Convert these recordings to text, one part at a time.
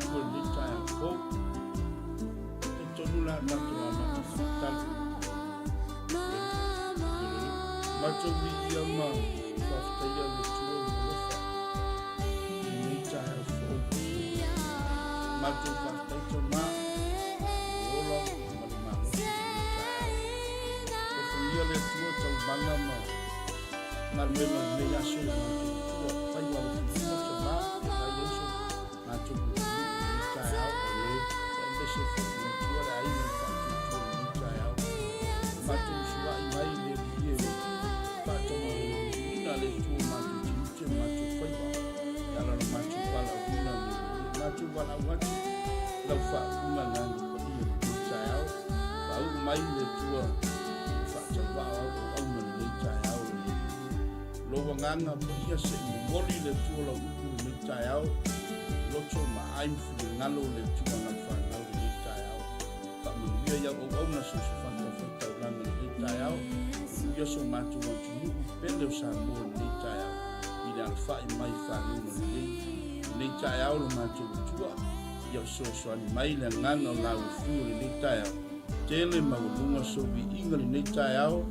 tua ni tai fo e tonu la na tua ma tal ma tu vi ia ma fa sta ia le tua no fa ni tai fo ma tu fa sta tu ma o lo ma o ia le tua tu banga ma ma me ya so ma tu fa ia le tua tu ma ma yeso ma tu ni tai au le e se fu ni tua ai no fa tu ni tai au ma tu suwa i mai le ye ma tu ina le tua ma tu ma tu fa ia la ma tu pala ina ma tu pala wa la fa una na ni tai au ba u mai le tua fa tu ba au ni tai au lo nganga ia se moli le tua la u ni tai au lo cho ma ai fu ngalo le tua na fa na ni tai au pa mi ia o na so fa na fa na ni tai au ia so ma tu ni pele sa mo ni tai au ia fa i mai fa ni tai au lo ma tu tua ia so ni mai le nganga la u fu ni tai au tele ma lunga so vi inga ni tai au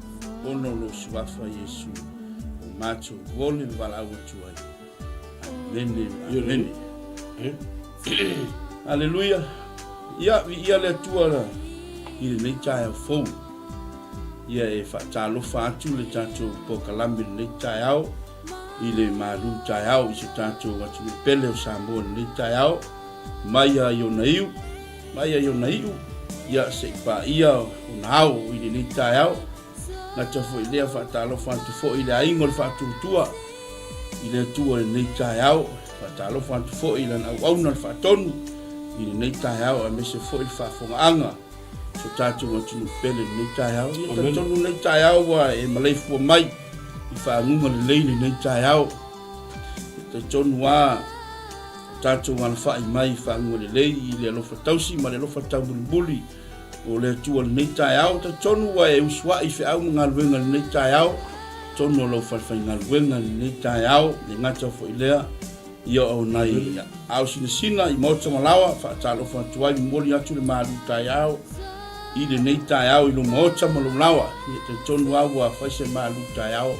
ono lo swafa Yesu macho vole vala o tuai amen Hallelujah. Ia le tua i le tai fo. Ia e fa talo fa tu le tato po kalambi le tai au. I le malu tai au i se tato wa tu pele o sambo le tai au. Maia yo naiu. Ia se pa ia una au i le tai au. Na te fo i le fa talo fa tu fo i le aingo fa tu tua. I le tua le tai au. Talo fa fo i lana au na fa tonu i nei tai au a me se fo i fa fonga anga so tatu wa tu pele nei tai au i ta tonu nei tai au wa e malai fu mai i fa ngunga le leini nei tai au te tonu wa tatu wa fa i mai fa ngunga le lei i le lo fa tausi ma le lo fa tau buli o le tu nei tai au te tonu wa e uswa i fa au ngalwenga nei tai au tonu lo fa ngalwenga nei tai au le ngata fo i lea ia o nai au sina i moto malawa fa talo fa tuai moli atu le malu tai au i le nei tai au i lo moto malawa i te tonu au a fa se malu tai au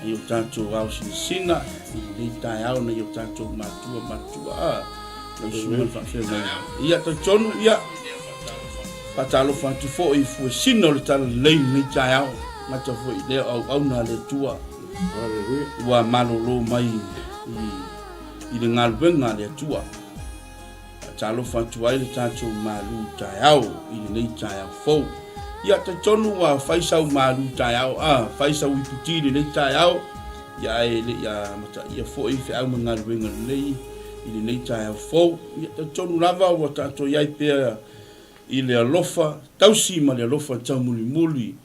i o tanto au sina i nei tai au na i o tanto matua lo suma fa se ia te tonu ia fa talo fa tu fo i fu sino le talo le nei tai au na to fo i le au na le tua wa malo lo mai i le ngalwenga le tua. Talo fatuai le tato malu tai au i le nei tai au fou. Ia te tonu wa faisau malu tai au faisau i puti le nei tai au ia e le ia mata ia fo i fe au ngalwenga lei i le nei tai au fou. Ia te tonu lava wa tato iai pea i le alofa tausi ma le alofa tau muli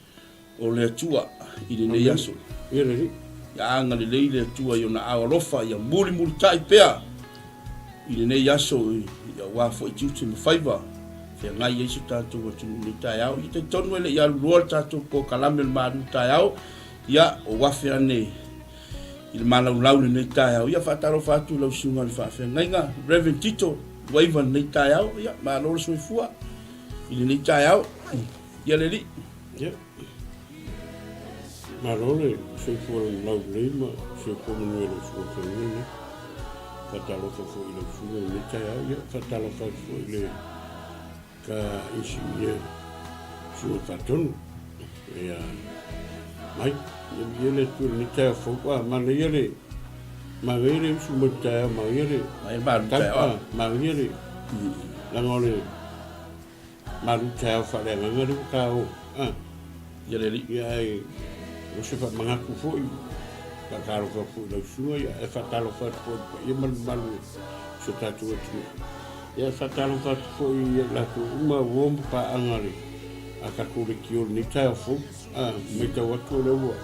o le tua i le nei aso. Ia le ya anga le leile tua yo na alofa ya muli tai pea i le nei aso ya wa fo i tutu me faiva fe ngai yesu tatu wa tu ni tai au i te tonu ele ya luol tatu ko kalamel maru tai au ya o wa fe ane i le malau lau le nei tai au ya fataro fatu lau sunga le fa fe ngai nga Reverend Tito waiva nei tai au ya ma lo so fua i le nei tai au ya le li ya Marole, se for lau lima, se for manuelo su femine. Fatalo fa fo ile fu le tai au, fatalo fa fo ile ka insigne su faton. Ya mai, ele tu le tai fo qua, ma ele ma ele su mutai, ma ele ma tai ma ele la ngole ma tai fa le ngare ka o ya le li ya o se fa mangaku foi ka talo fa foi la sua ya e fa talo fa foi e mal so tatu tu ya fa talo fa foi la ko uma wom pa angari aka ko le kio ni ta fo me ta watu le wo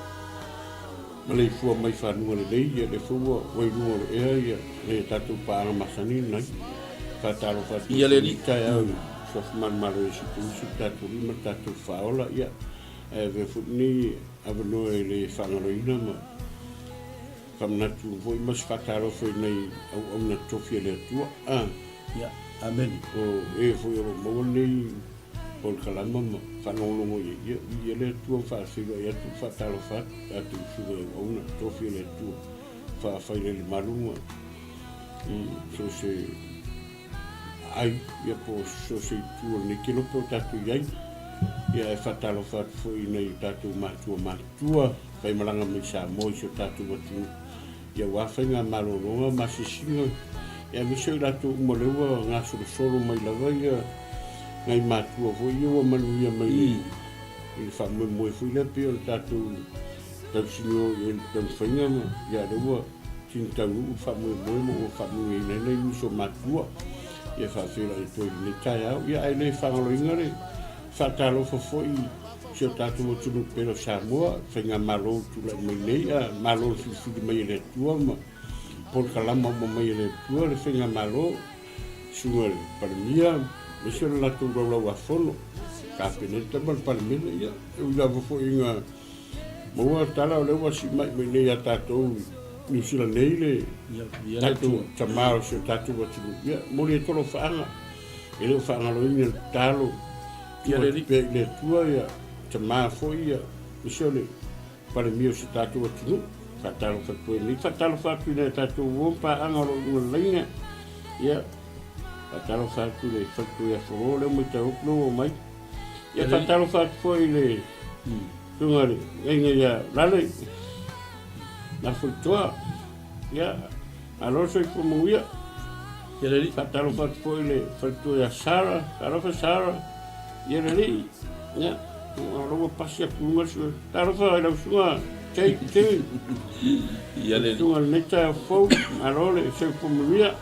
male fu mai fa no le ya le fu wo no le ya le tatu pa ang masani nai fa talo fa ya le li ta ya so man malo su tatu ma tatu fa ola ya ve futni avano le fangaloina ma kamna tu voi mas fataro foi nei au na tofia le tua ya Amen. O e foi o mo nei por kalama whanongongo i le tua whaasira i atu whatalo what atu sura e ona tofi le tua whaafai le marunga i so se ai ia po so se tua ni kilo po tatu iai ia e whatalo what foi nei tatu matua whai maranga me sa moi so tatu watu ia wawhainga maroronga masisinga ia miso i ratu umarewa ngā soro mai lawa ia ngai matua foi ia manuia mai i whamoe foi le pia tatu tausingo i tauwhainga ia rewa tintau whamoe mo whamoe i nei miso matua ia whawhira i toi ni tai au ia ai nei whangaloinga re whatalo foi si o tatu mo tunu pero Samoa whainga malo tula mai nei malo fili mai le tua ma por kalama mo mai le tua le whainga malo sunga le paramia Monsieur la tour la fono kapineta ban palmina ia eu lavo foi inga mo tala le wasi mai me ia tato ni sila neile ia tato chamao se tato watu ia mo le tolo fanga ele fanga lo inga talo ia le tua ia chamao foi ia monsieur le palmia se tato watu fatalo fatoi ni fatalo fatu le tato wompa anga lo lenga ia Fatalo fatu le fatu ia foro le mo tau no mai. Ia fatalo fatu foi le. Tungare, ia lale. Na futua. Ia alo foi como ia. Ia le fatalo fatu foi le fatu ia Sara, Sara. Ia le. Ia alo passia kuma su. Talo fa la sua. Tei. Ia le. Tungare neta fo alo le foi como ia.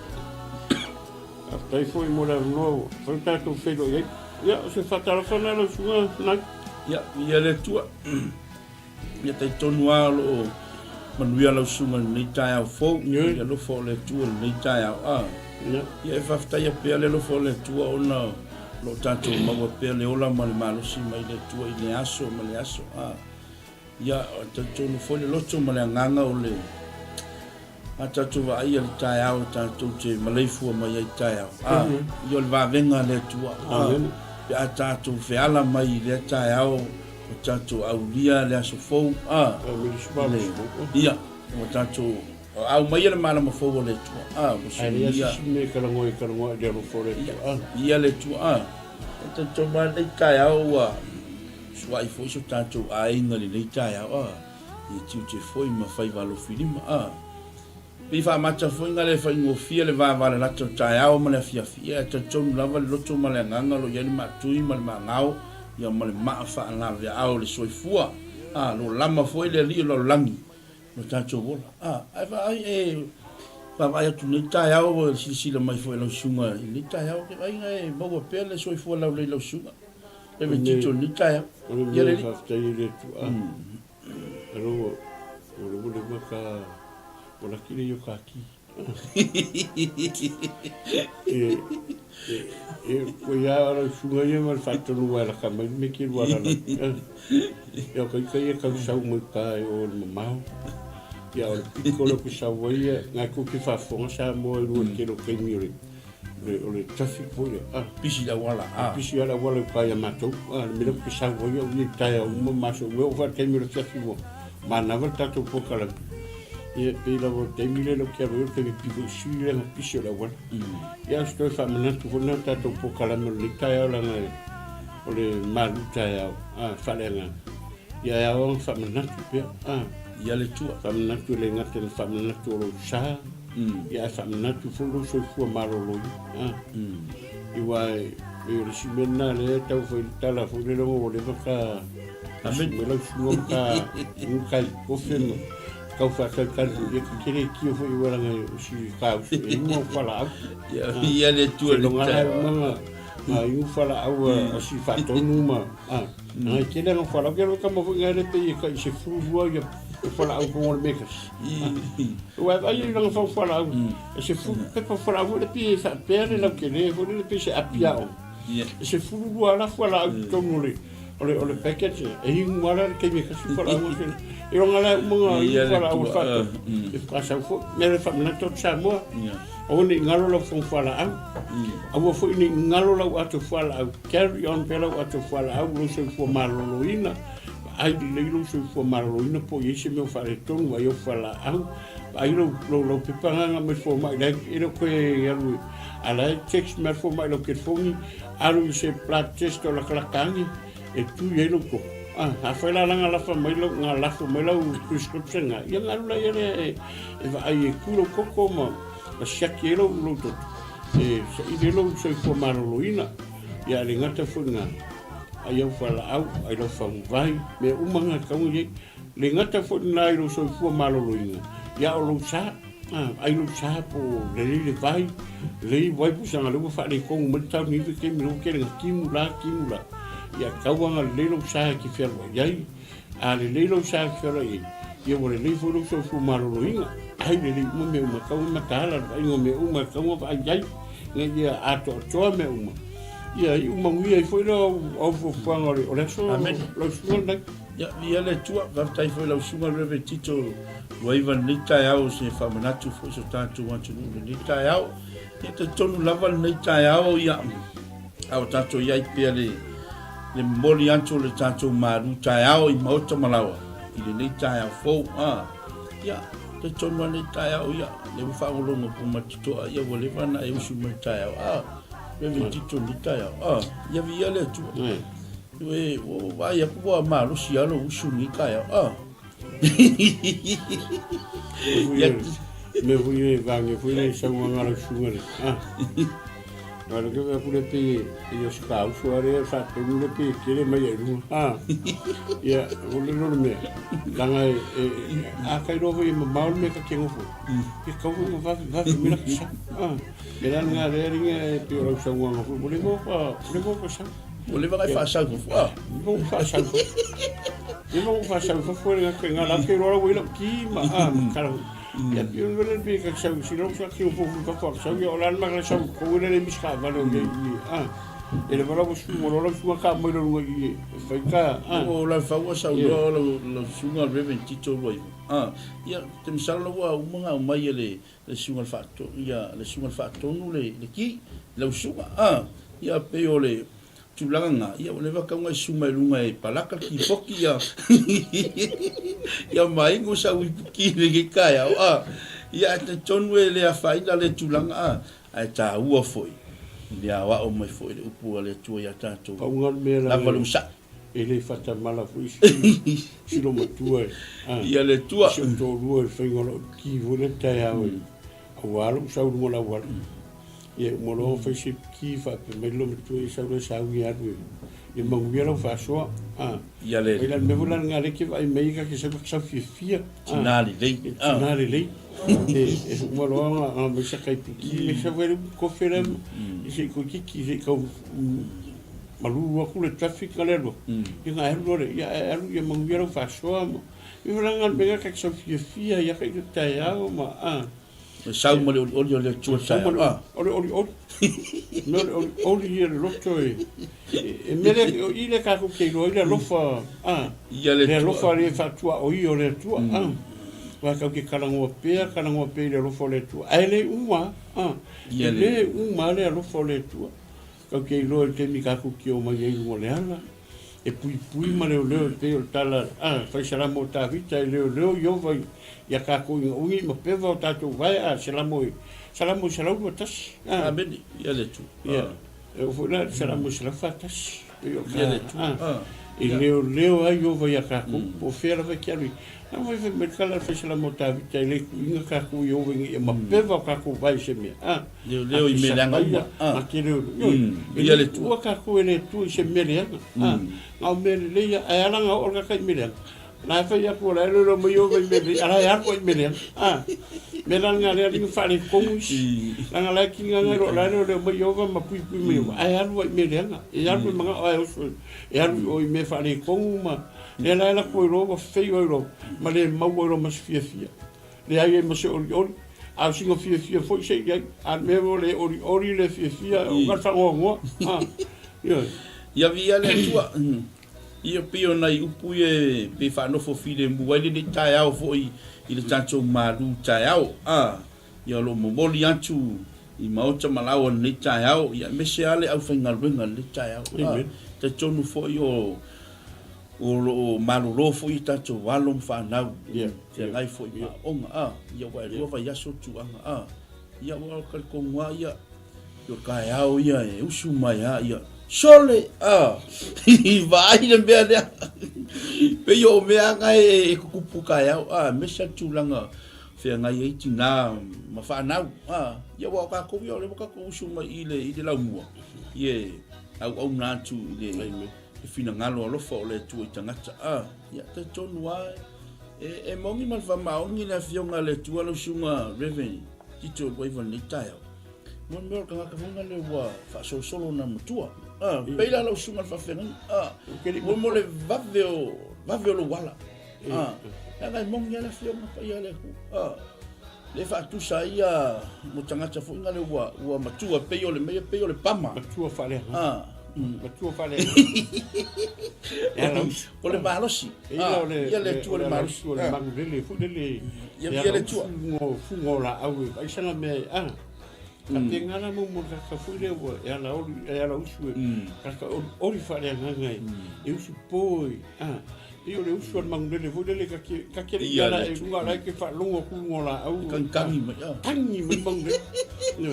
Aftai foi mora no, foi tato fedo ia se fatala fana lo sunga na ia le tua ia tai tonu alo manuia lo sunga ni tai au fo ia lo fo le tua ni tai au ia e faftai a pe le lo fo le tua ona lo tato ma pe le ola ma le malo si mai le tua i le aso ma le aso ia tai tonu fo le loto ma le nganga o le ata tu va ia tai au tu te maleifu mai ai tai au io va venga le tua pe ata tu feala mai le tai au tu au lia le sofo ia o tu au mai le mala mo fo le tua ia me karango de ro fo le ia le tua tu ma le tai au suai fo so tu ai ngali le tai au i tu te foi ma fai valo filima Pi fa mata fuinga le fa ingofia le va vale la tai au ma le fia ta ton lava le loto ma le nganga lo yeli matui ma le mangau ia ma le ma fa na le au le soifua lo lama foi le li lo langi no tato vola ai va va vai tu ni tai au si le mai foi lo sunga ni tai au ke vai ngai bo pe le soifua lo sunga e me tito ni tai au ia le fa tai le tu alo o le maka Por aqui eu aqui. Foi a hora de chuva e eu faço no ar a cama me que o ar eu que causar muito cai ou mal e a hora que coloco saboia na que faz força mo o que lo que mire o traffic foi pisi da wala pisi da wala cai matou me lo que saboia o tai uma macho eu vou que mire traffic mas na verdade tô pouco lá e pela volta mire lo que eu que pico suile na pisi da wala e a estou família tu vou não tá tô pouco lá no tai lá na ole maluta ya falenga ya on família tu ia le tua família tu le ngate família tu lo sa ya família tu fulu so fu marolo e vai e o simena le tau foi tala foi le ngo le ka amen me lo suo ka nunca confirmo kau fa ka e que que foi ora ngai si ka e mo fala ia le tua le ngala eu fala au assim fato numa ai que não fala que eu como vou ganhar pe que se furu eu fala au com o mecas aí não vou falar se furu pe fala au pe sa pere não que ne vou le pe se apiao se furu lá fala au tomole ole package e ngala ke me kasi fala mo e ngala mo fala o fa e pasa fo me le fa na tot sa mo o ni ngalo lo fo fala au fo ni ngalo lo atu fala au carry on pela atu fala au lo se fo malo ina ai le lo se fo malo ina po ye se me fa le ton wa yo fala au ai lo pepanga me fo mai le e lo ko ya lu ala text me fo mai lo ke fo ni alu se plat test la klakangi e tu ye lo ko a foi la langa la fa mai lo nga la fa mai lo prescription nga ya ngalu la ye e va ai kulo koko ma la shaki lo to e se i lo se fo maroloina ya le ngata fo nga ai au fa la au ai lo fa vai me umanga ka ye le ngata fo na lo se fo maroloina ya o lo sa ai lo sa po le vai le vai pu sanga lo fa le ko mo ta ni ke mi lo ke kimula ya kawanga le lo sa ki fer yai a le lo sa ki fer ye wo le fo lo so fu maroloina ai le mo me ma ka ma kala ai mo me uma ka mo ai yai nge ya ato to me uma ya uma ngi ai foi lo o fo fangore o le so lo so ya le tua va tai foi lo suma reve tito wa ivan nita yao se fa manatu fo so tanto want to nita yao te tonu lava nita yao ya au tanto ya pele le moli anto le tanto maru ta yao I mauta malawa I le nita yao fo ya te tonu nita yao ya le fa ngolo mo matito ya wo le vana e suma nita yao reve tito nita yao ya vi ya le tua we wa ya po ma lo si alo usu ni ka ya me fui vange fui le sa mo ngalo sungare Kalau kita punya pi, ya sekarang suara satu punya pi kira macam itu, ya boleh lorme. Jangan akai roh ini maul mereka kengofu. Ya kau pun vas bila kisah, bila nggak ringnya pi orang semua ngofu, boleh mau sah. Boleh pakai fasa ngofu, mau fasa. Dia mau fasa ngofu dengan kengal akai roh boleh kima, kalau ya pion vele be ka sa si lo sa ki fo ka ko sa yo lan ma ka sa ko wele le miska ba lo ge ele va lo su mo lo su ka mo lo ge fa ka o la fa wa sa lo su ngal be tito lo ya te misal lo wa uma mai le su ngal fa to ya le su ngal fa to no le ki lo su ya pe o le tulanga ya o le va ka ngai su mai lunga e palaka ki foki ya ya mai ngo sa wi ki le ke ka ya te tonwe le a faida le tulanga ai ta ua foi ya wa o mai foi le upu le tu ya tato pa ngal me la valu sa ele fata mala foi si lo matua ya le tua si to ru fe ngolo ki vole ta ya o walu sa ru la walu ye mo lo fe si ki fa pe me lo tu sa ru sa wi adu e mo viero fa so ya le ila me volan ngale ki vai me ka ki se sa fia tinali le e mo lo me sa kai ki me sa vero ko ferem se ko ki se ko malu wa ku le traffic alero e nga ero re ya ero ye mo viero fa so e volan ngal me ka sa fia ya ka ta ya ma sa mo le o tu sa Oli hier lotto e mele ile ka ko ke lo ile lofa le lofa le fa tua o io le tua va ka ke kalango pe le lofa le tua ele uma ele uma le lofa le tua ka ke lo te mi ka ko ke o ma ye mo le ala e pui ma le te o tala fa sala mo ta vita le yo va ya ka ko ungi mo pe va ta tu vai salamo salamu tas beni ya le tu ya o funa salamu tas yo ya le tu e leo ai yo vai ka ko po fera va que ali não vai ver mercado fa salamu ta vita le inga ka ko yo vengi ma pe va ka ko vai se me leo I melanga ma que leo ya le tu ka ko ele tu se melanga au mele ya ala nga o ka melanga na fa ya ko la lo mo yo vai me ala ya ko melanga melan nga le fa le kongus nga la ki nga ro la le mo yo va ma pui me ai alu me lenga e alu mga ai e alu o me fa le konguma le la ko ro va fe ro ma le ma ro ma fia le ai mo se o a singo fia foi se ya a me le ori le fia o ka fa ngo yo ya via le tua Ia pio nai upu e pe whanofo fide muaile ni tai au fo i le tanto maru tai au. Ia lo momoli antu i maota malawa ni tai au. Ia mese ale au whaingaluenga ni tai au. Te tonu fo i o maru fo i tanto walo mwhanau. Te ngai fo i maonga. Ia wai rua vai aso tuanga. Ia wala karikonga ia. Ia kai au ia e usu mai ia. Sole, vai le mea lea. Pe yo mea ngai e kukupuka yau, mesa tūlanga whea ngai eiti nā ma whanau. Ia waka kowi au le waka ko usuma i le laumua. Ie, au nātu i le whina ngalo alofa o le tua i tangata. Ia, te tonu ai. E mongi man whamaongi na whionga le tua lau sunga Reverend Tito Waivan Nitai au. Mon mea ka ngaka le wa whasosolo na mutua. Peila lau sunga whawhengan. Mo le vave o lo wala. Ngai mongi ala whionga pa ia le hu. Le whaatusa ia mo tangata fuinga le ua matua peo le mea peo le pama. Matua whale. Matua whale. O le marosi. Ia le tua le marosi. O le mangu lele, fu lele. Ia le tua. Fungo la au. Aisanga mea, ka te ngana mo ka fuile o e ala usu ka ori fare ngai e usu poi e o le usu mangele fuile ka ke ala e unga la ke fa longo ku ngola au kangi me mangele no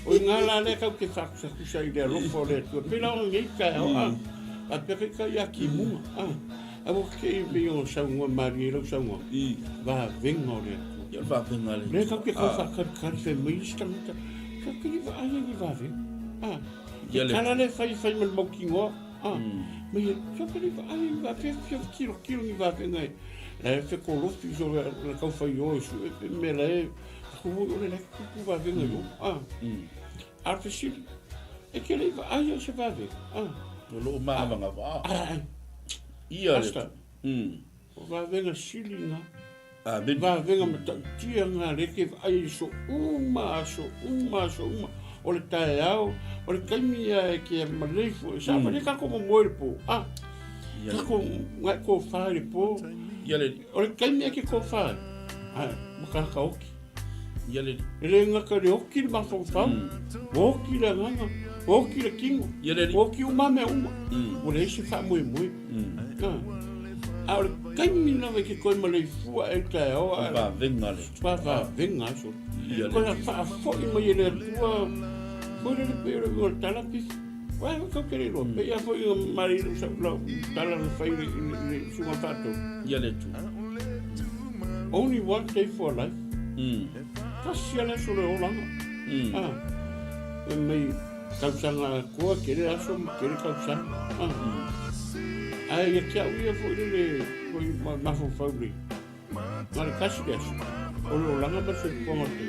o ngala le ka ke fa sa ku sai de lo fo le tu pe la ngai ka a pe ka ya ki mu a mo ke me o sa ngo mari lo sa ngo va vengo le ia va venga le ka ke fa ka fe me sta ka kiri va ai ni va ve kana le fai mal mokingo me ka kiri va ai va fe kilo ni va ve ngai la fe ko lo fi so la ka fai yo su me la ko le ku va ve ngai a fe si e ke le va ai se va ve lo ma va va ia le va ve na silinga va venga mata tia nga le ke ai so uma o le tae au o le kaimia ke maleifu sa ma le ka ko mo po ka ko ngai ko fare po ia le o le kaimia ke ko fare ma ka oki ia le nga ka le oki ma fo fa oki le nga oki le kingo ia le oki uma me uma o le se fa mo a kaimina me ke koe malei fua e tae o va venga le va venga so ko na fa fo i mo le tua ko le pero o tala pis wa ko ke lo pe ya fo i mari so lo tala le fai le suma fato ia le tu only one day for life kasi ala so le olanga me kausanga ko ke le aso ke le kausanga ai que a uia foi foi ma fo fauli ma kasi des o lo langa ba se pomote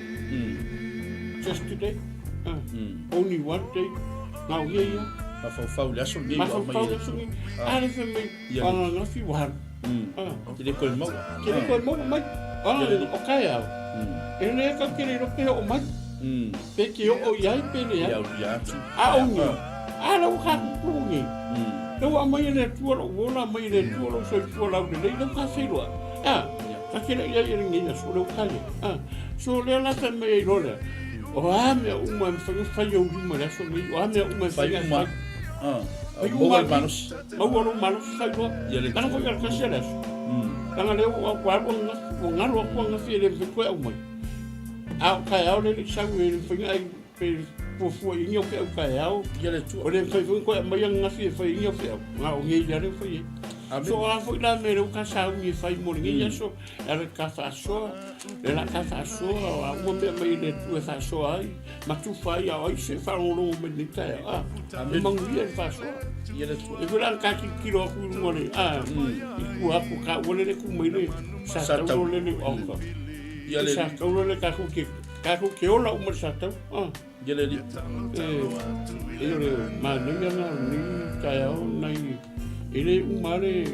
just today only one day na uia ma fo fauli aso ngi ma fo fauli aso ngi ale fe me ana na fi wan ke le ko mo mai o kai au ele ka kere ro pe o mai pe ke o ia pe le ya o ngi ala o ka ngi eu a mai le tua lo vola mai le tua lo so tua la de le ka se lo ka ke le ia ngi so lo ka le so le la ta me lo le o me uma fa yo di ma so ni o me uma fa uma o manos sai lo kana ko ka se le kana le o kwa o ngalo ko nga fi le ko o mai ka au le sa we fa ai pe po fu inyo ke o ka au ia le tu o le fa ko mai nga fi fa inyo fe nga o ngi ya le fa ye so a fu la me o ka sa ni fa mo ngi ya so era ka fa so era ka fa so a mo me mai le tu fa so ai ma tu fa ya ai se fa lo me ni ta me mangi e fa so ia le tu e fu ka ki kilo ku mo le i ku a ku ka o le ku mai le sa ta o le o ka ia le sa ka o le ka ku ke ola o mo sa ta ia le ele ma ni na ni ta o nai ele umare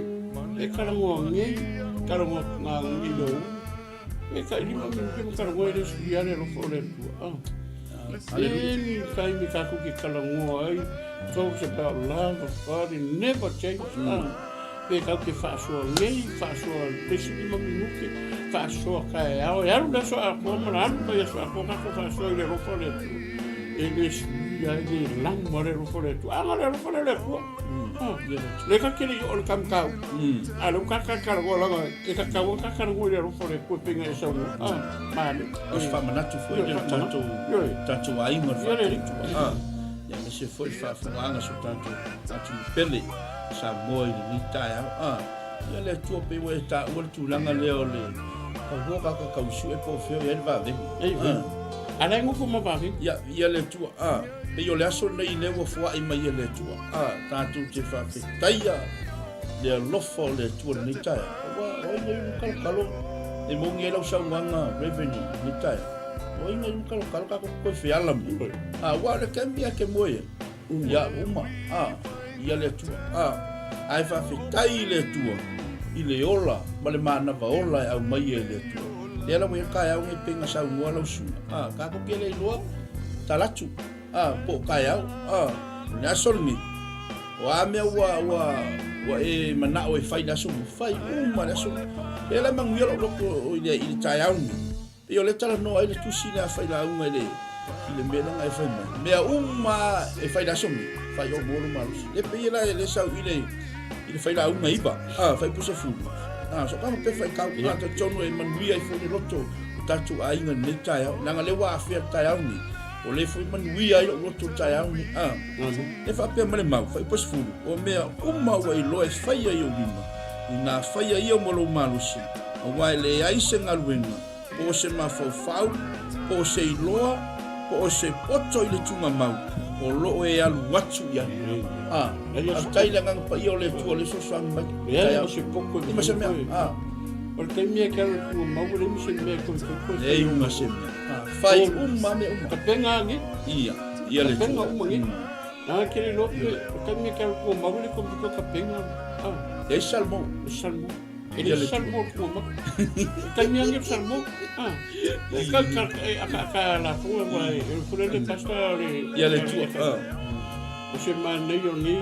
e karango ngi karango nga ngi do e ka ni ma ke karango ele suiare lo fo le Any time ka ku ki kalangoa ai, talks about love of God and never change. Pe ka ke whaasua ngei, whaasua pesi ni maminuke, whaasua kai ao. E aru na so a kua mana aru pa ia so a kua kako whaasua i le rofo le tu. E le suia i le langma le rofo le tu. Anga le rofo le kua. Le ka kere i o le kamkau. A le kakakaragoa langa, e kakau kakaragoa i le rofo le kua penga e sau. Mane. Os whamanatu foi le tātou ainga whātua. Ia me se foi whaafunga so tātou pele. Sa moi ni tai au. Ia le tua pe we ta o tu langa leo le. Ka hoka ka kausu e po feo ia va ve. Ala ngufu mabavi. Ia le tua pe yo le aso nei le wo fo ai mai le tua. Tātou te fa pe taia. Le lofo le tua ni tai. Wa ngai kalo e mongi e lau sauanga revenue ni tai. O inga kalo ka ko fe ala mo. Wa le kambia ke moe. Ya uma. Ia le tua. Ai fa fetai le tua. I le ola, ma le mana va ola au mai e le tua. Le ala mo kai au nge penga sa mua lau su. Ka ko ke le loa talatu. Po kai au. Na solmi. Wa me wa e mana o e fai na so fai uma na so. Le la mangu yo lo ko i le tai au ni. E o le tala no ai le tu sina fai la uma le. I le mena ngai fai mai. Mea uma e fai na so mi. Fai o bolo malu. Le pe la le sau ile fai la uma iba. Fai pusa fu. So kama pe fai kau ka to chono e manuia i foni roto. Tatu ainga ne tai au. Nanga le wa afia tai au ni. O le fai manuia i roto tai au ni. E fa pe male mau fai pusa fu. O mea uma wa i loe fai ai o lima. Ina fai ai o molo malu si. O wa le ai se ngaluenga. O se mafau o se iloa. O se poto i le tunga mau. O lo e alu watu ya. Tai la ngang pa i o le tua le so sang mai. Ya se poko ni ma se mea. O te mea ka o mau le mi se mea ko ko. E uma se mea. Fai uma me uma. Ka penga ngi. Ia le penga uma ngi. Na kere lo te mea ka o mau le ko ka penga. E salmo. Ele salmo ko ma. Ka mea ngi salmo. Ka la fua vai. El fure de pastore. Ia le tua. O se mana yo ni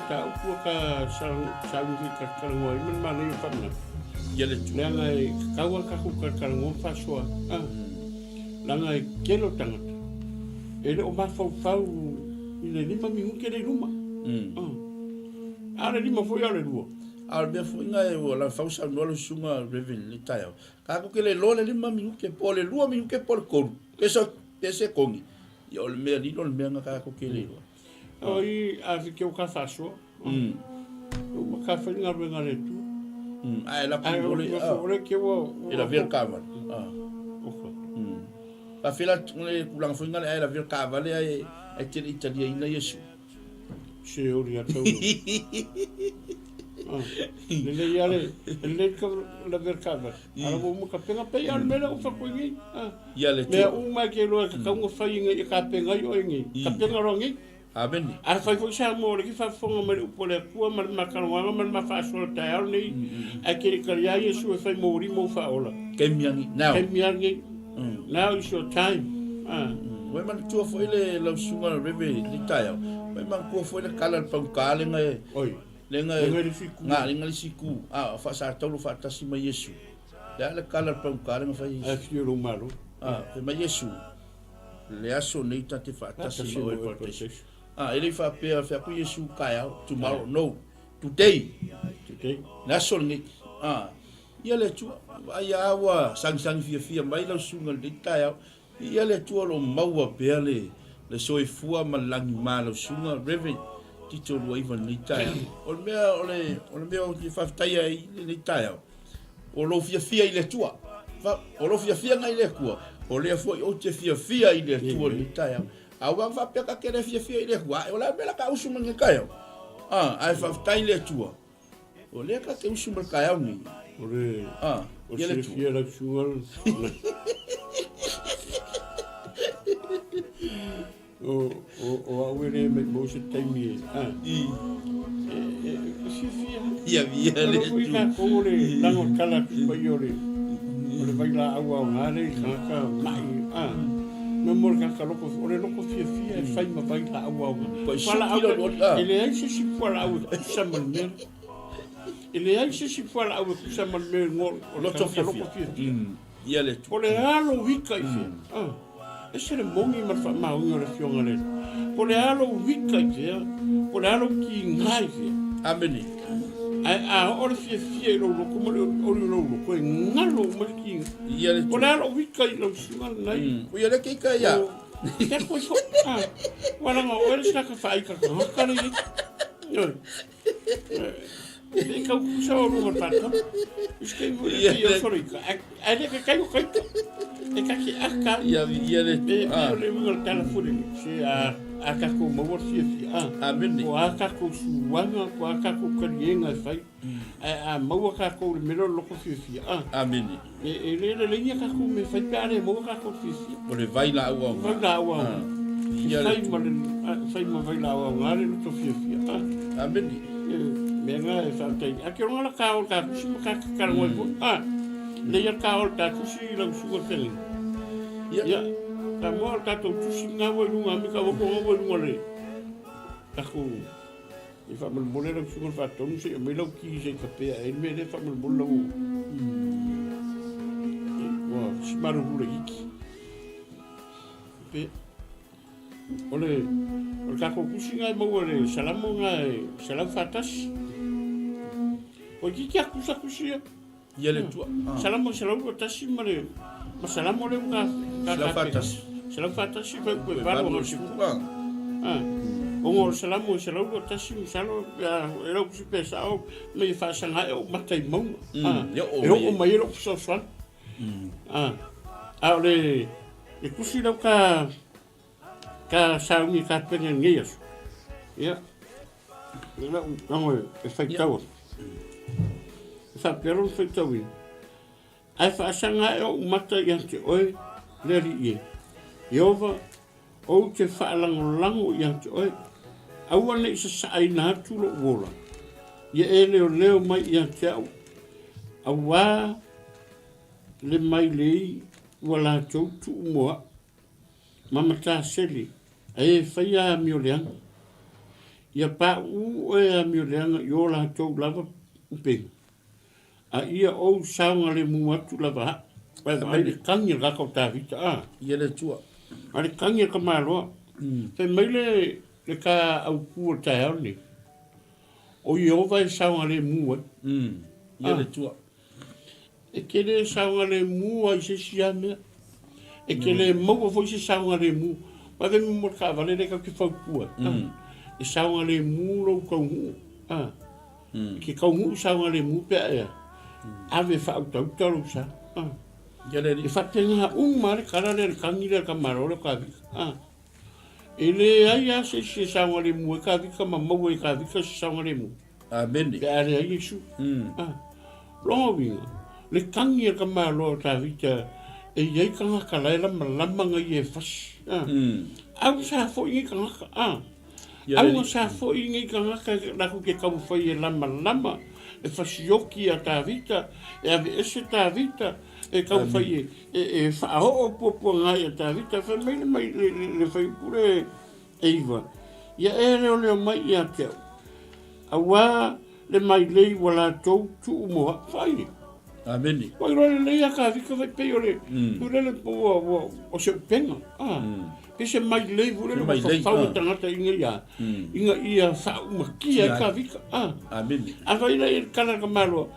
ka upu ka saungi ka kalangoi man mana yo whamna. Ia le tua. Langa e kaua ka ku ka kalangoi whasua. Langa e kelo tangata. E le o mawhau i le lima mingu ke le ruma. Ara lima foi ale lua. Ara mea foi nga e o la whausa nolo sunga reven li tai au. Ka ku ke le lo le lima mingu ke po le lua mingu ke po le koru. Ke se kongi. Ia o le mea lino le mea nga ka ku ke le lua. Oi, a que o cafasua. O café na benga le tu. Ela pole que o ela vir cavalo. A fila le kulang foi ngale ela vir cavalo e te italiana yesu. Se oria tau. Le yale, le ka la vir cavalo. Ara mo ka penga pe al mela o fa ko ngi. Ya le tu. Me uma que lo ka ngo fa ngi ka penga yo ngi. Ka penga rongi. Abeni. Ara fai foi sa mo le ki fa fonga me po le ku ma makalwa ma fa so ta al ni. A ke ka ya yesu fai mo ri mo fa ola. Kemiangi. Now. Kemiangi. Now is your time. We man tu foi le la sunga reve li tai. We man ku foi le kala pa kale ngai. Oi. Lenga nga li siku. Fa sa tau fa tasi ma yesu. Ya le kala pa kale nga fa yesu. A fiero malo. Fe ma yesu. Le aso nei ta te fa tasi ma o protection. Ele fa pe fa ku yesu kai out tomorrow. No. Today. Na sol ni. Ia le tu ai awa sang fia mai la sunga le tai au. Ia le tu lo maua pe le soifua ma langi ma la sunga reverend tito lo ivan le tai. O me o ki fa tai ai le tai au. O lo fia ile tua. O lo fia ngai le kua. O le foi o te fia ile tua le tai au. Awang fa peka kere fia ile kua. O la bela ka usuma ngai kai au. Ai fa tai le tua. O le ka te usuma kai au ni. Ore, o se fia la sunga. O awere me mo se taimi. Se fia. Ia le tu. O le lango kala ki pa yore. O le vai la awa ngare kaka mai. me mo ka loko ore loko fia e fai ma vai la au Pois fala au siki lo la. ele ai se fala au sa mal me ele ai se fala au sa mal me ngol Lo to fia. Ia le tu. o le alo wika i fia e se le mongi ma fa ma unga le fionga le o le alo wika i fia o le alo ki ngai fia Ameni. a ora fia i lo como o lo ko ngalo ma ki Ia le tu. o le alo wika i lo singa nai Ia le ke ka ia. Ia koe fo, wala ngā oere sina ka whaai ka haka ni. E kau kusa o runga tata. Iske i mure ki o whorika. A ne ka kai o kai ka. E ka ki aka. Ia le tu. E o le runga tala fure. Se a kako mawar fia fia. Ameni. O a kako suwanga, o a kako karienga whai. A maua kako le mero loko fia fia. Ameni. E le lengia kako me whai peare maua kako fia fia. O le vai la au. Vai la au. Ia le tu. Fai ma vai la au ngare no to fia fia. Ameni. Me nga e whaatei. A ke ronga la kaol ka kusi ma ka kakara ngoi po. Le ia kaol ka kusi lang suga tele. Ia. Ka mua ka tau kusi nga wai lunga mi ka wako nga wai lunga le. Ako. E wha mal mole lang suga whaatonu se. Me lau ki se ka pea. E me le wha mal mole lau. Wa si maru hura iki. Pe. Ole kako kusi nga maua le salamo nga salam fatas. O ki akusa kusi ya. Ia le tu. Salamo fatas mare. Ma salamo le nga Salam fatas. Salam fatas si fa ko ba mo si ku. O mo salamo fatas si salo era kusi pesa o me fa sanga o matai mo. O mai ro so fan. Ole e kusi la ka saungi ka pene ngias. Ia. Não é feitau. Sa pero feitau. Ai fa sanga o mata yante oi le ri. Iova o te fa lango yante oi. Au ne sa ai na tu lo wola. Ia ele o leo mai yante au. Awa le mai le wala tu mo. Mama ta seli. E whaia mi o leanga. Ia pa u e mi o leanga i o la tau lava upe. A ia o saunga le mua tu lava ha. A le kangi raka o ta vita. Ia le tua. A le kangi ka maroa. Whai mai le ka au kua ta hao ni. O i o vai saunga le mua. Ia le tua. E kele saunga le mua i se siamea. E kele maua foi se saunga le mua. Ma ve mo ka vale le ka ki fa pua. E saunga le mu lo ka hu. Ki ka hu saunga le mu pe ya. Ave fa auto tolo sa. Ia le E fa tenga un mare kara le kangi le ka marolo ka vi. Ele ai a se saunga le mu ka vi ka ma mo e ka vi ka saunga le mu. Ameni. Pe ale ai su. Lo vi. Le kangi ka marolo ka vi ka e iei ka ngaka laila malama ngai e fas. Au sa fo ingi ka ngaka. Au sa fo ingi ka ngaka naku ke kau fai e lama. E fasioki a ta vita. E ave ese ta vita. E kau fai e whaao popo ngai a ta vita. Fa mai le fai pure e iwa. Ia e reo leo mai i a teo. Awa le mai lei wala tau tu umoha. Fai. Ameni. Wai roi lei a ka vika vai pei ore. Urele o se penga. Pe se mai lei urele o whawhau tangata inga ia. Inga ia whau makia ka vika. Ameni. A vai lei kala ka malo.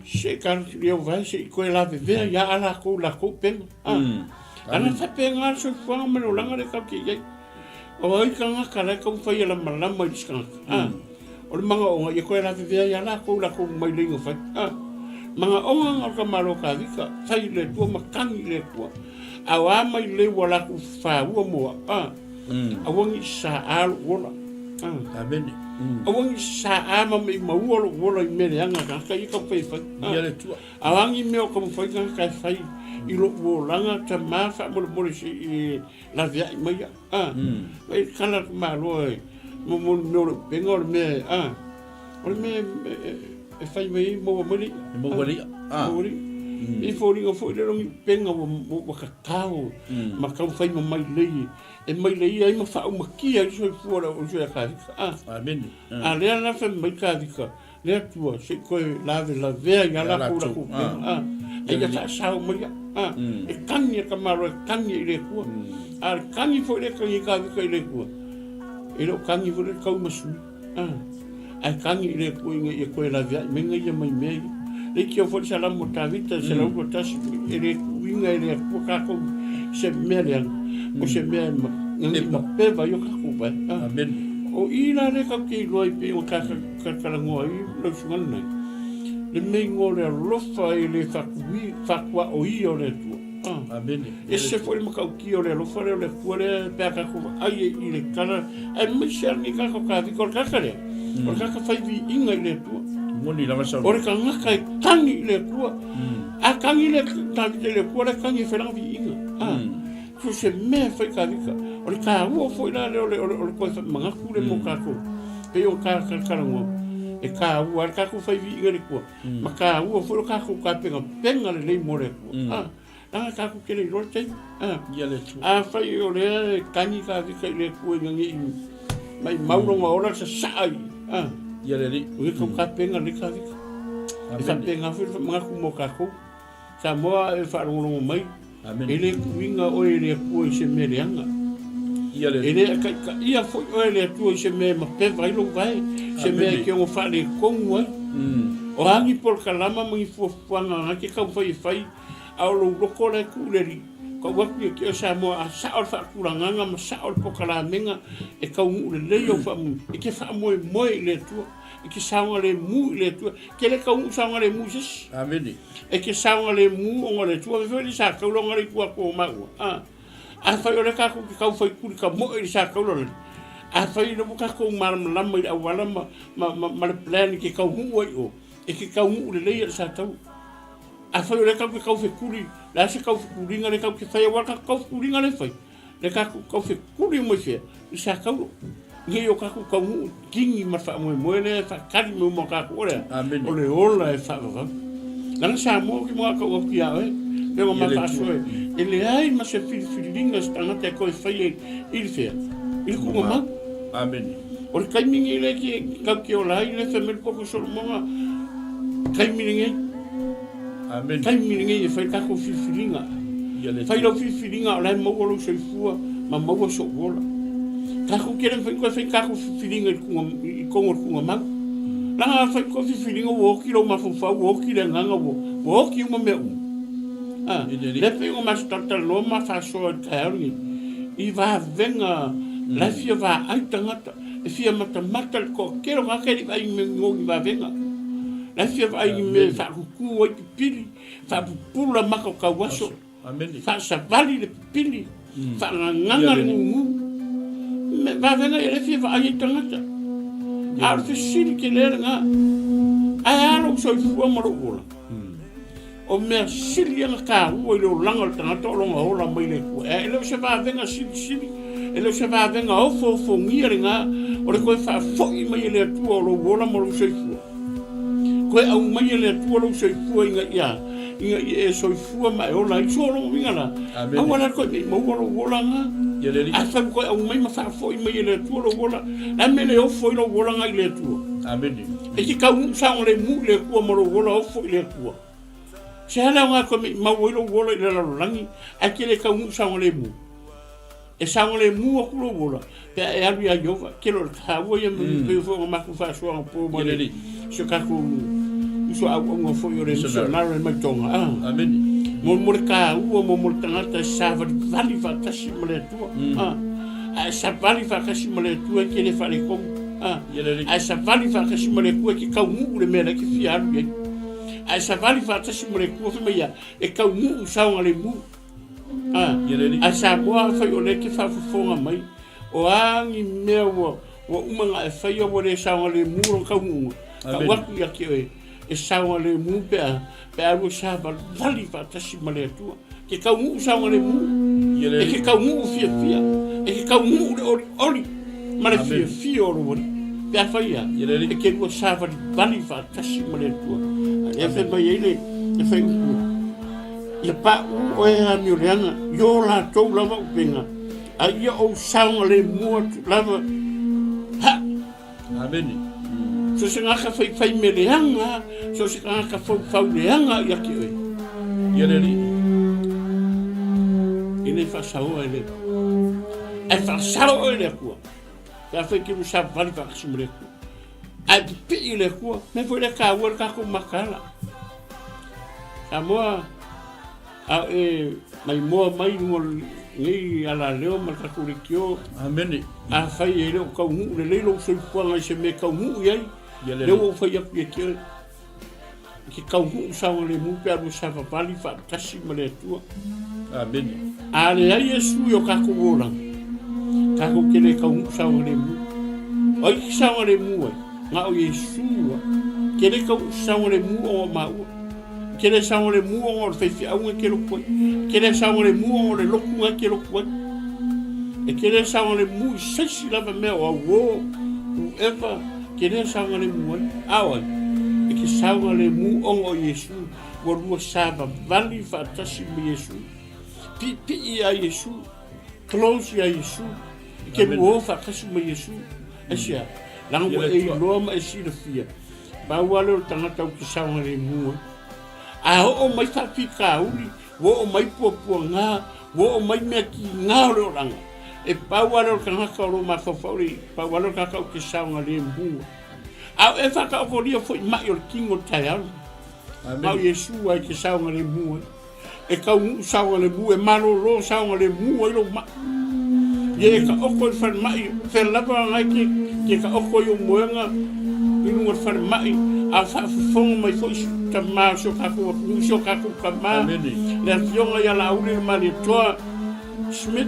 Se ka reo vai se i koe la vevea ia ala kou la kou penga. Ana wha penga so whanga mano langa le kau ke iei. O ai ka ngaka lai kau whai ala malama i diskanga. O le manga o ia koe la vevea ia ala kou la kou mai lei ngā whai. Mga onga ngā ka maro ka vika, whai le tua makangi le tua. Awa mai le wala ku whaua moa. Awangi sa alo wola. Ameni. Awangi sa ama me mauolo wola i mere anga ka i ka whai whai. Ia le tua. Awangi meo ka mwhai ka whai i lo wolanga ta maa wha mole si i la via i mai. Mai kala ka maro e. Mo meo penga o le mea. O le mea e fai mai mo mori mo mori e fōringa fōi le rongi penga wa kakao ma kau whai ma mai lei e mai lei ai ma whao ma kia i soi fuara o soi a kāwika Ameni. a lea na whai mai kāwika lea tua se koe lawe la vea i ala kura ku e ia ta sao mai e kangi e kamaro e kangi i le kua a kangi fōi le kangi kāwika i le kua e lo kangi fōi le kau masui a kangi i le kua i koe la vea menga ia mai mei le ki o fo sa la mo tavita se la ko tas ele winga ele ko ka ko se mele o se mele ma pe va yo ka ko ba Amen. o ila le ka ki loi pe o ka ngo i lo sunga nei le me ngole lofa ele fa kwa o i o le tu Amen. e se fo mo ka ki o le lofa le fuere pe ka ko ai i le kana e me se ni ka ko ka vi ko ka ka le o ka ka fai vi inga le tu Moni lava sa. Ore ka ngaka e kangi le kua. A kangi le tavite le kua le kangi wherangi inga. Ko se mea whai ka vika. Ore ka ua fwoi la le ore koe mga kure mo kako. Pe o ka karango. E ka ua ka ko whai vi inga le kua. Ma ka ua fwoi kako ka penga le lei mo le kua. Nanga kako kere i rore tei. A whai o le kangi ka vika i le kua ngangi i mai mauronga ora sa saai. Ia le ri. Ui kau ka penga le ka vika. E ka penga whiwha mga kumo ka kou. Sa moa e wharongo mai. Amen. E le kuinga o e le kua i se me reanga. Ia le E le ka ia fwoi o e le tua i se me ma pe vailo vai. Se me ke o whare kongu ai. O hangi por kalama mangi fuafuanga ngake kau whai au lo loko le kuleri. Ka waku e ke o sa moa a saor whakuranganga ma saor pokalamenga e kau ngu le leo whamu. E ke whamoe moe i le tua. E ke saunga le mu i le tua. Ke le kau ngu saunga le mu sis. Amen. E ke saunga le mu o le tua. Me whai sa kaulonga le kua kua maua. A whai o le kako ki kau whai kuri ka moe i sa kaulonga. A whai no kako maram lama i awala ma le plani ke kau ngu ai o. E ke kau ngu le leia sa tau. A whai o le kau ke kau whai kuri. La se kau whai kuringa le kau ke whai awala kau kuringa le whai. Le kako kau whai kuri mo i i sa kaulo. Nge o kako kau ngu kingi ma wha moe le wha kari mo mo kako ore. Amen. O le ola e wha wha. Langa sa mo ki mga kau aki au e. Leo ma wha e le ai ma se whiringa stangata e koe whai i le whea. I le kunga mau. Amen. O le kaimingi le ki kau ki o lai le whamere poko soro monga. Kaimingi. Amen. Kaimingi e whai kako whiringa. Ia le. Whai lau whiringa o lai maua lau soifua ma maua so wola. Kako kere whai kako whiringa i kongo kunga mau. Langa whai ko whiringa woki lau mawhawhau woki le nganga woki uma mea Le pe o mas tata lo ma fa so kauri. I va venga la fia va ai tangata. E fia mata ko kero nga keri vai me ngogi va venga. La fia vai me fa ku o pili fa pula mako ka waso. Amen. Fa sa vali le pili. Fa nganga ngu. Me va venga e fia va ai tangata. Ar fe siri ke le nga. Ai aro so fu mo ro. O mea sili anga ka ua i leo langa tangata o longa hola mai le kua. E leo se vaa venga sili. E leo se vaa venga ofo ngia ringa. O le koe faa foki mai e lea tua o lo wola mo lo soifua. Koe au mai e lea tua lo soifua inga ia. Inga ia e soifua mai ola i suo longa minga la. Au ala koe mei maua lo wola nga. A whai koe au mai ma faa foki mai e lea tua lo wola. A me le ofo i lo wola nga i lea tua. Amen. E ki kau saonga le mu le kua mo lo wola ofo i lea tua. Se hala nga ko mau ilo wola i la langi a kele ka un sa ngole mu e sa ngole mu o kulo wola pe e alu ya jova kelo ta wo ye me pe fo ma ku fa so po mo le so ka ku so a ngo fo yo re so na re ma tonga amen mo ka u mo tanga sa va vali fa ta si mo le tu a sa vali fa ka si mo le tu e kele fa le ko a sa vali fa ka si mo le ku ki ka mu le me la ki fi alu ye ai sa vali fa tasi mo le kua whima e kau mu saunga le mu ai sa moa whai o le ke whawhifonga mai o angi mea wa umanga e whai o le saunga le mu ro kau mu ka waku ia ki e saunga le mu pea aru sa vali fa tasi mo le atua ke kau mu saunga le mu e ke kau mu fia e ke kau mu le ori ma le fia o ro wari pea whai ia e ke rua sa vali fa tasi mo le atua e whai mai ele e whai uku ia pa u o e a mi leanga yo la tou lava upenga a ia o saunga le mua lava ha Ameni. so se ngaka fai me leanga so se ngaka fau leanga ia ki oi Ia le li. ine fa sao ele e fa sao ele kua ka fai ki sa vali fa sumre ku ai pi ile kua me foi le ka wer ka ko makala Samoa a mai moa mai ngol ngi ala leo ma ka kurikio Ameni. a fai ele o ka ngu le lo so puanga se me ka ngu ia Ia le le li. o fai ap ki ki ka ngu sa le mu pe alu sa vali fa kasi ma le tua Ameni. ale ai Yesu yo ka ko wola ka ko kele ka ngu sa le mu oi ki sa le mu nga o Yesu kele ka sa le mu o ma kele sa le mu o fe fi au ke lo ko kele sa le mu o le lo ku ke lo ko e kele sa le mu se si la me o wo eva kele sa le mu awa e ki sa le mu o Yesu wo ru sa vali fa tasi me Yesu pi a Yesu close a Yesu ke wo fa kasi me Yesu asia lang wo e lo ma e si le fia ba walo tanga tau ki sa le mu a o mai fa fika uri wo mai popo nga wo mai me ki nga ro rang e pa walo ka ka ro ma fa fori pa walo ka ka ki sa le mu a e fa ka fo rio foi mai o kingo tayal ma Yesu ai ki sa le mu e ka un sa le mu e malo lo sa le mu e lo ma ye ka o ko fa mai fe la ba ngai ki ka o ko yo moenga inu fa mai a fa fong mai fo ta ma so ka ko so ka ko ka ma le fionga ya la uri ma le toa Smith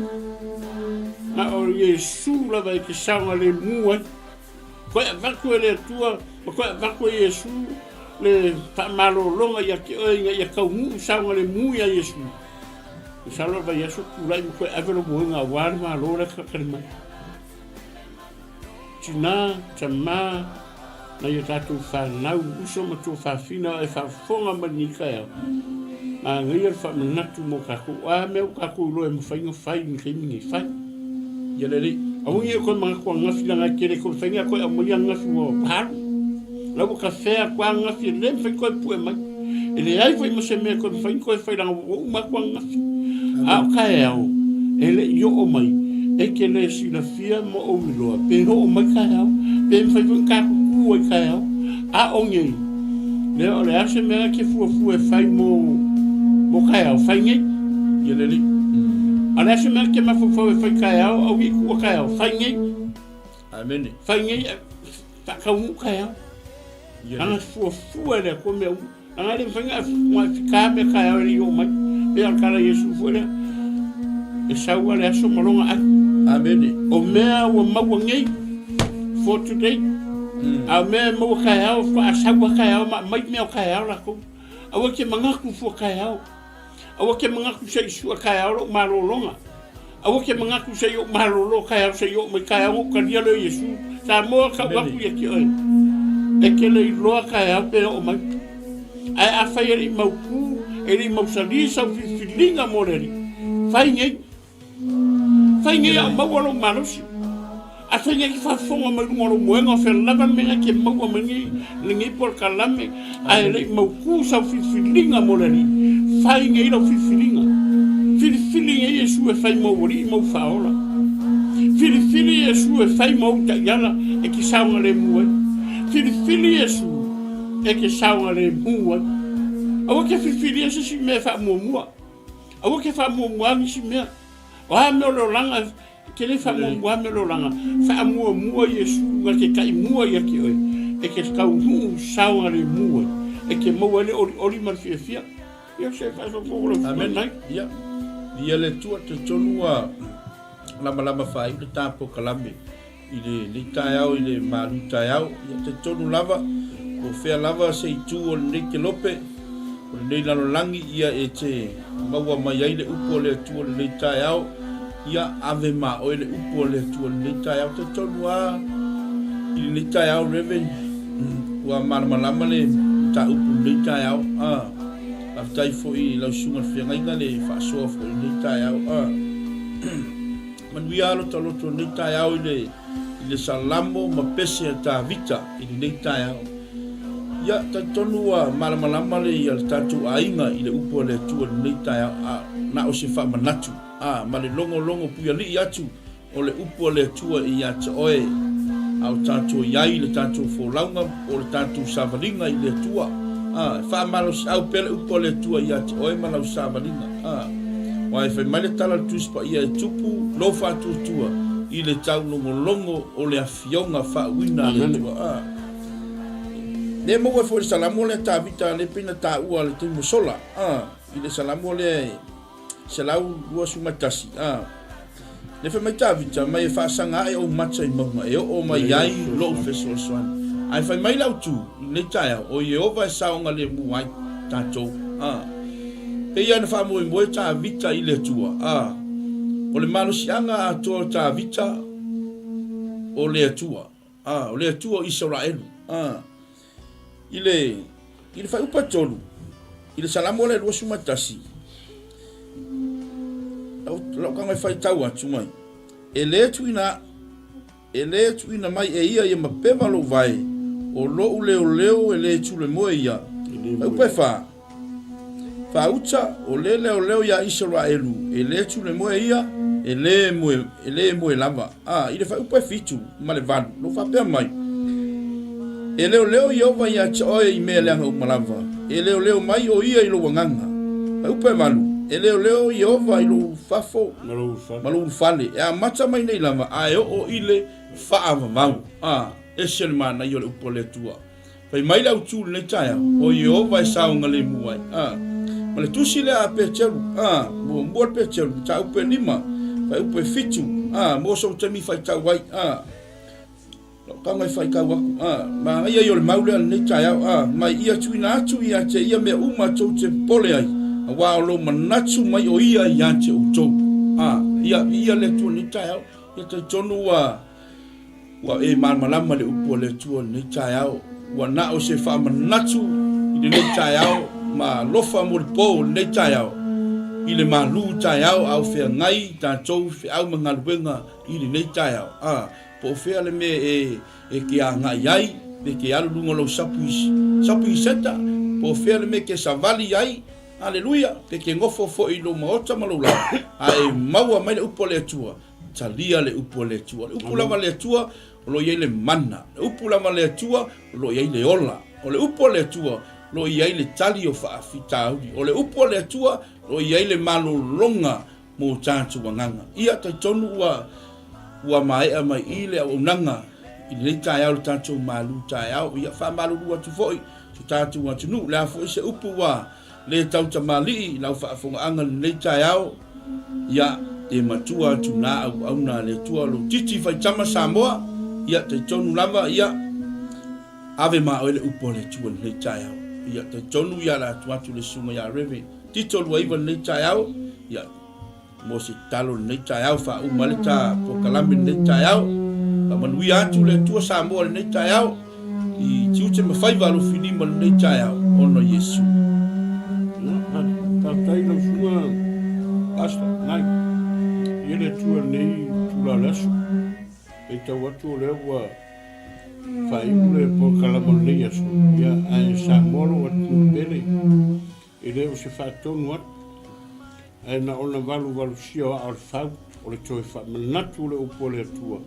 ma o Yesu la vai ki sa le mu ko va ko le tua ko va ko Yesu le fa malo longa ya ki ya ka mu sa le mu ya Yesu sa lo va Yesu ku la ko avelo mo nga war ma lo la ka kalma tina tama na yo tatu fa na uso mo tu fa fina e fa fonga manika ya a ngia fa na tu mo ka ku a me ka ku lo e mo fa no fa ni kimi fa Ia le li. a ngi ko ma ko nga fina nga kere ko fa nga ko a mo ya nga mo pa la bo ka fe ko nga fi le fa ko pu mai ele ai foi mo se me ko fa ko na o ma ko nga a ka ya o ele yo o mai e ke le si la fia mo o mi lo pero o mai ka ya pe fa ka o kai a onge le o le ase me ke fu e fai mo kai o fai nge Ia le li. ale ase me ke ma fu e fai kai o wi ku kai o fai nge Ameni. fai nge ta ka mu kai o ana fu le ko me ana le fai nga mo ka me kai o ri o mai pe al kala Yesu fu le e sa wa le aso mo longa Ameni. o me o ma nge for today a me mo kaya o fa sa wa kaya ma mai me kaya la ko a wa ke manga ku fo kaya a wa ke manga ku se su kaya lo ma lo longa a wa ke manga ku se yo ma lo kaya se yo me kaya o ka dia lo Yesu sa mo ka wa ku ye ki e ke le lo kaya pe o mai a fa ye mo ku e ri mo sa li sa fi linga mo le fa nge a mo lo ma lo si a fenga ki fa fonga mai ngoro moenga fe lava menga ke mau mengi lingi por kalame a ele mau ku sa filinga molani fai ngai lo filinga filinga Yesu e fai mau ri mau faola fili Yesu e fai mau ta yala e ki sa ngale mu fili Yesu e ki sa ngale mu a o ke fili Yesu si me fa mu a o ke fa mu ni si me wa me lo langa kele fa mo wa me lo langa fa mo Yesu ga ke kai mo ya ki oi e ke ka u sa ngale mu e ke mo le ori mar fia yo se fa so ko lo Amen. Ia. Ia le tua te tonua lama fai le tapo kalame. I le taiao i le malu taiao. Ia te tonu lava. O fea lava se i tu o le ke lope. O le nei lalo langi ia e te maua mai ai le upo le tu o le taiao. Ia ave ma o le upo le tu o le taiao te tonua. I le taiao reven. Ua malama le ta upo le taiao. aftai fo I lau sunga whianga inga le whaasoa fo I nei tai au manuia alo taloto nei tai au I le salamo ma pese a tā vita I nei tai au ia ta tonu a malamalama le ia le tatu ainga I le upo le tua nei tai au na o se wha manatu ma le longo puia li atu o le upo le tua I ata oe au tatu iai le tatu fōlaunga o le tatu savalinga I le tua wha malo au pele upo le tua I ata oe malau savalinga wai whai mai le tala tuspa ia e tupu lo whatu tua I le tau longo o le awhionga wha wina le tua ne mo fo le salamo le ta vita le pina ta ua le timo sola I le salamo le selau lua sumatasi le fa mai ta vita mai fa sanga ai o matcha I mama e o mai ai lo feso swan ai fa mai lau tu le taia o Jehova saunga le muai tato e ia na fa mo ta vita I le tua o le malo sianga a to ta vita o le tua o le tua Israel ile fa upa tolu ile salamo le lua sumatasi lo kanga fai tau atu mai ele tuina mai e ia ma peva lo vai o lo leo ele tu le mo ia o pe fa ucha o leo ya Israelu ele tu le mo ia ele mo lava ile fa upa fitu ma le van lo fa pe mai ele leo ia vai ya choe I me le ngo malava ele leo mai o ia I lo wanganga upa malu leo Jehova I lo fafo malu fale e a mata mai nei lama a o ile fa mau e sel mana I le upo le tua pai mai lau tu le taia o Jehova saunga le muai ma le tusi le a pechelu mo pechelu ta upe lima pai upe fitu mo so temi fai tau wai lo kanga fai ka waku ma ia yo le maule le taia mai ia tuina atu ia te ia me uma tau te pole ai wa lo manatsu mai o ia yante o to ia le tu ni tai ia te tonu wa e malama le upo le tu ni tai wa na o se fa manatsu I le tai ma lofa mo po le tai I le malu tai au fe ngai ta to fe au mangaluenga I le tai po fe le me e ki a ngai ai pe ki alu lungo lo sapu seta po fe le me ke savali ai Aleluia, pe ke ngofo fo I lo maota malula. Ai maua mai le upo le tua. Talia le upo le tua. Le upo lava le tua, lo iei le mana. Le upo lava le tua, lo iei le ola. O le upo le tua, lo iei le tali o whaafitauri. O le upo le tua, lo iei le malo longa mo tātu wanganga. Ia tai tonu ua maea mai I le au unanga. I le tai au le tātu malu tai au. Ia wha malu lua tu foi. Tu tātu wa tunu. Lea foi se upo le tau tamali lau whaafonga anga le tai au ia te matua tuna au na le tua lo titi fai tama Samoa ia te tonu lava ia ave ma o le upo le tua le tai au ia te tonu ia la tuatu le sunga ia reve titolu aiva le tai au ia mo se talo le tai au fa umaleta po kalami le tai au pa manui atu le tua Samoa le tai au I tiute mawhai walo finima le tai au ono Yesu tai no sua asta nai ele tua nei tula lasu e tau atu le wa fai ule po kalamon le yasu ia ai Samoro atu pele ele o se fa tonu at ai na ona valu sio al fau o le toi fa manatu le upo le tua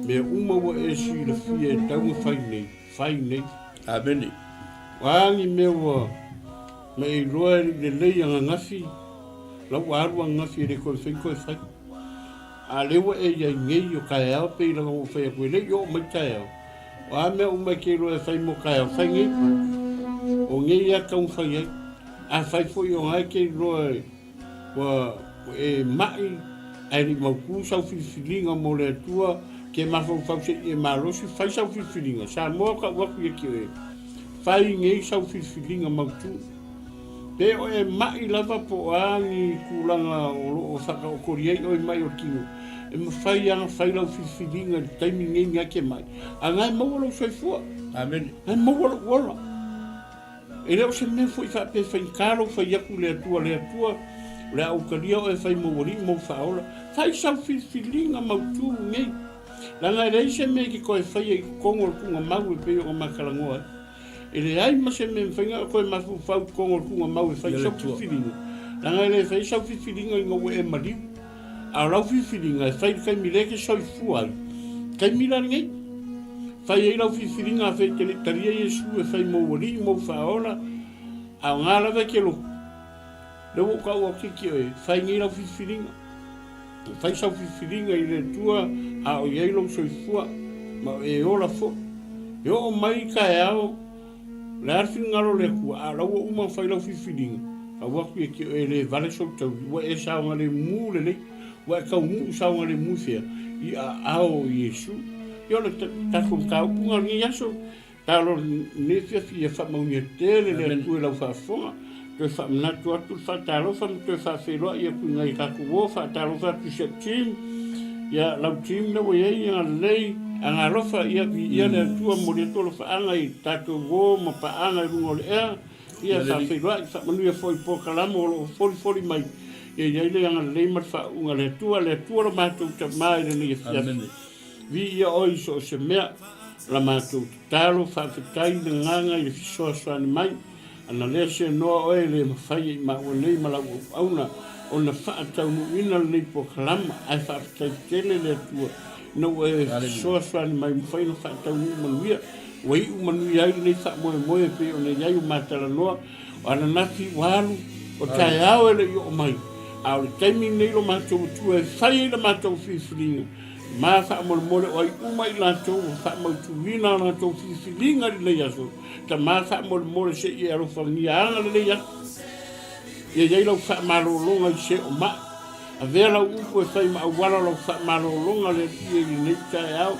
me uma wa esi le fie tau fai nei ameni wangi me wa me roa le leia ngafi la warwa ngafi le ko fai a lewa e ia ngei o kai au pe la o fai ko le yo mai tai wa me o me ke ro fai mo kai au fai ngi o ngei ya ka un fai a fai fo yo ai ke ro wa e mai ai ni mo ku sa filinga mo le tua ke ma fo se e ma ro si fai sa filinga sa mo ka wa ku ke fai ngei sa filinga ma tu pe o e mai lava po ani kulanga o saka o koriei o mai o kino e ma fai ana fai la filinga taimi ngei nga ke mai anga mo lo sai fo amen ai mo lo e leo se me foi fa pe fa karo fa ia ku le tua le au karia o e fa mo wori mo fa ola fa sa filinga mau tu ngai la nga le se me ki ko e fa i kongo ku nga mau pe o makalangoa e le ai ma se me fa ko ma fu fa kongo ku nga mau fa sa filinga la nga le fa sa filinga ngo e mali a la filinga fa kai mi le ke so fuai kai mi la ngai fai e lau whiwhiringa a whai te taria Iesu e whai mō wari mō whaola a ngāla wai ke lo. Leo o kau a kiki o e whai ngai lau whiwhiringa. Whai sau whiwhiringa i le tua a o iei lau soi fua ma e ola fo. E o mai ka e ao le arfi ngaro le kua a lau o uma whai lau whiwhiringa. A waku e ki o e le vale sau tau wa e sao ngale mū le le wa e kau mū sao ngale mū fea i a ao Iesu. Yo le takum kau punga ni yaso talo ne fia fa mo ni tele le tu la fa fo to fa na tu fa talo fa to fa felo ia punga i ka ku fa talo fa tu septim ya la tim no ye ya lei anga lo fa ia le tu mo ni to fa anga i tato go ma pa anga lu le ia fa felo fa mo ni foi po kala mo fo mai ia le anga le ma fa unga le tu lo ma tu mai le ni fia vi ia oi so se mea la mātou talo whaakitai na nganga i fisoa soani mai ana lea se noa oe le mawhai i maa nei malau auna o na whaatau nuina nei po kalama ai whaakitai tele le tua na oe fisoa soani mai mawhai na whaatau nuina manuia wai umanuia ai nei wha moe moe pe o nei ai o mātara noa o ana nati walu o tae ao ele i o mai a o le taimi nei lo mātou tua e whai le mātou whiwhiringa ma fa mo o uma i la to fa mo tu vina la to filinga le ya so ta ma fa mo se i ero fa ni ana le ya ye lo fa ma lo longa se o ma a vera u ko fa ma wala lo fa ma lo longa le i ni ta ya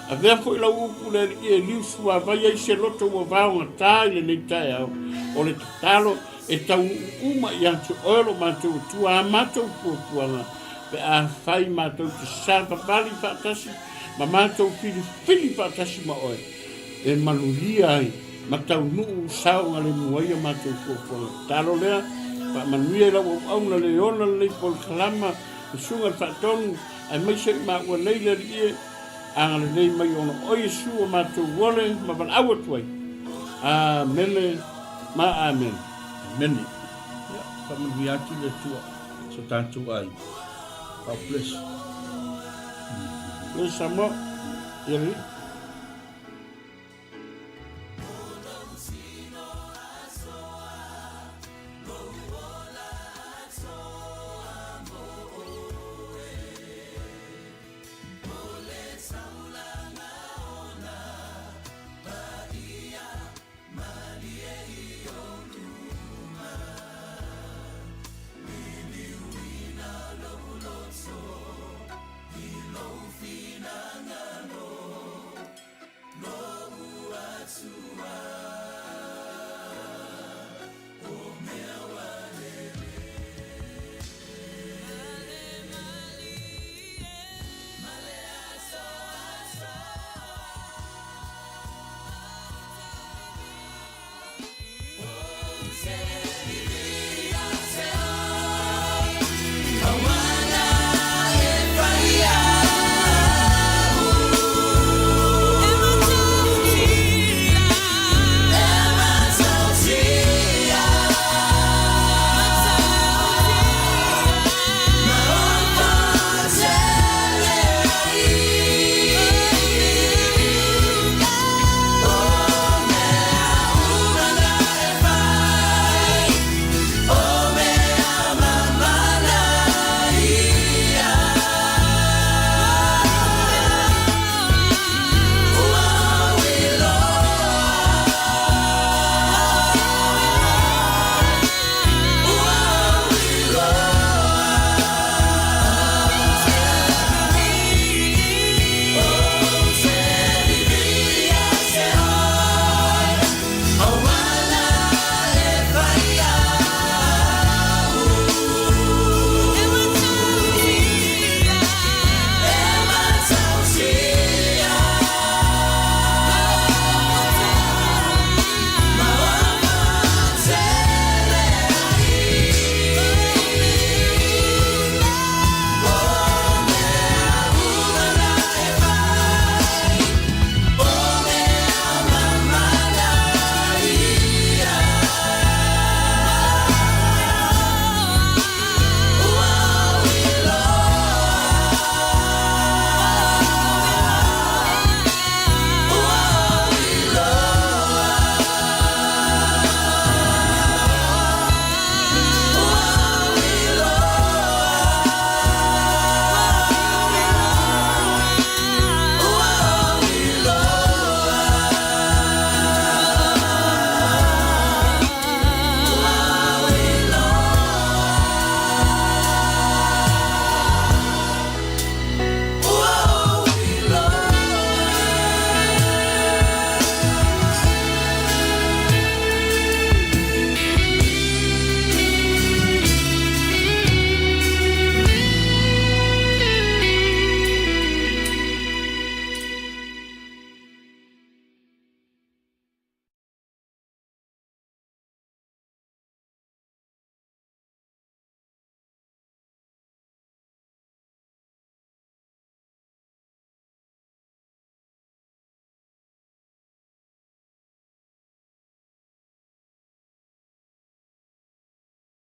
a vera fo lo u le i li su va ye se lo to va un ta le ni ta ya o le talo e ta uma ya to o lo ma tu a ma to pu pe a fai mātou te sāpa pali whaatasi, ma mātou fili whaatasi ma oe. E manuria ai, ma tau nuu sao ngale muaia mātou kōpona. Talo lea, pa manuia lau au na leona le pol kalama, e sunga whaatonu, ai maise i maa ua nei le rie, a ngale nei mai ona oe sua mātou wale, ma van awa tuai. Amene, ma amen. Amene. Pa manuia ati le tua, so tātou ai. God bless. Bless some more.